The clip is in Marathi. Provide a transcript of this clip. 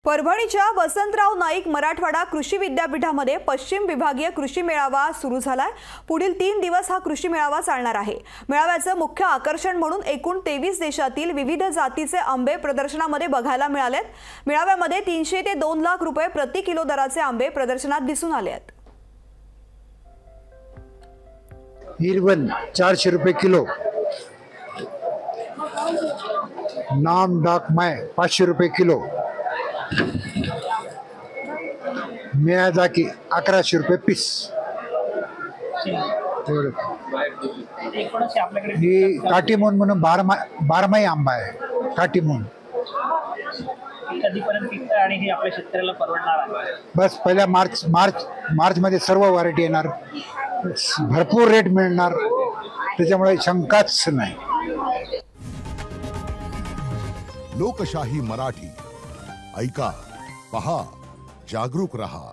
परभणीच्या वसंतराव नाईक मराठवाडा कृषी विद्यापीठामध्ये पश्चिम विभागीय कृषी मेळावा सुरू झालाय। पुढील 3 दिवस हा कृषी मेळावा चालणार आहे। मेळाव्याचं मुख्य आकर्षण म्हणून एकूण 23 देशातील विविध जातीचे आंबे प्रदर्शनामध्ये बघायला मिळालेत। मेळाव्यामध्ये 300 ते 2 लाख रुपये प्रति किलो दराचे आंबे प्रदर्शनात दिसून आले आहेत। हीरवन 400 रुपये किलो, नाम डाक माय 500 रुपये किलो, मियाजाकी 1100 रुपये पीस। ही काटीमोन म्हणून बारमाही आंबा आहे। काटीमोन बस पहिल्या मार्च मध्ये सर्व व्हरायटी येणार, भरपूर रेट मिळणार, त्याच्यामुळे शंकाच नाही। लोकशाही मराठी ऐका, पहा, जागरूक रहा।